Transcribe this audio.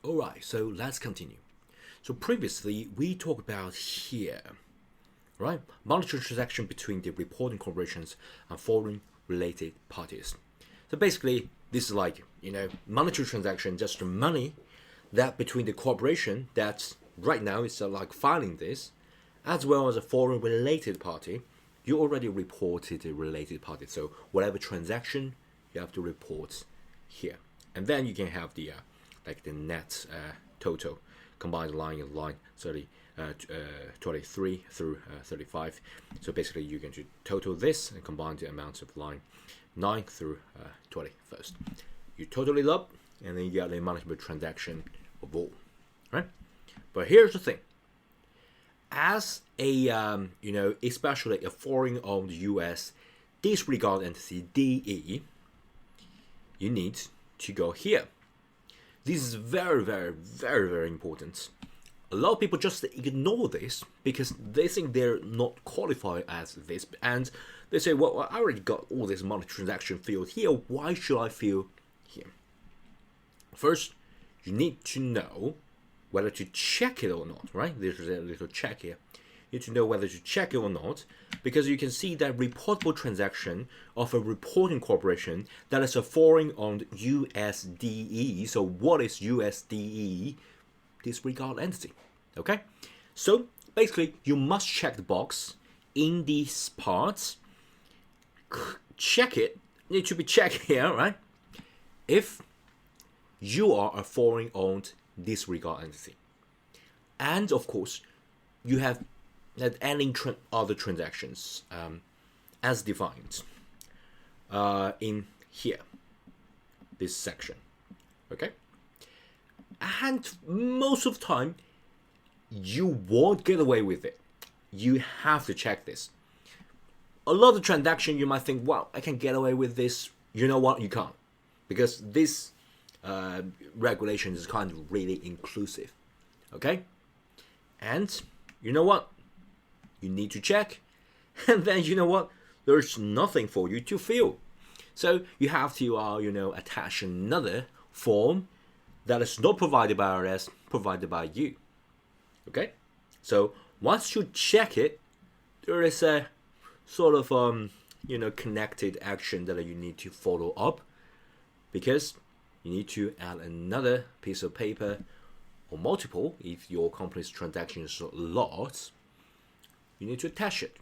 Alright, so let's continue. So previously we talked about here, right? Monetary transaction between the reporting corporations and foreign related parties. So basically, this is like, monetary transaction, just the money that between the corporation that's right now is like filing this, as well as a foreign related party. You already reported a related party. So whatever transaction, you have to report here. And then you can have the the net total combined line in line 23 through 35. So basically you can total this and combine the amounts of line 9 through 21st. You total it up and then you get the management transaction of all, right? But here's the thing. As a especially a foreign-owned U.S. disregard entity (DE), you need to go here. This is very, very, very, very important. A lot of people just ignore this because they think they're not qualified as this, and they say, "Well, I already got all this money transaction field here. Why should I fill here?" First, you need to know whether to check it or not, right? There's a little check here. You need to know whether to check it or not, because you can see that reportable transaction of a reporting corporation that is a foreign-owned USDE. So what is USDE? Disregard entity. Okay? So basically, you must check the box in these parts. Check it. Need to be checked here, right? If you are a foreign-owned disregard entity. And of course, you have any other transactions as defined in here, this section. Okay? And most of the time, you won't get away with it. You have to check this. A lot of transaction, you might think, wow, I can get away with this. You know what? You can't. Because this regulation is kind of really inclusive. Okay? And you know what? You need to check. And then you know what? There's nothing for you to fill. So you have to attach another form that is not provided by IRS, provided by you. Okay? So once you check it, there is a sort of connected action that you need to follow up, because you need to add another piece of paper or multiple if your company's transaction is a lot. You need to attach it.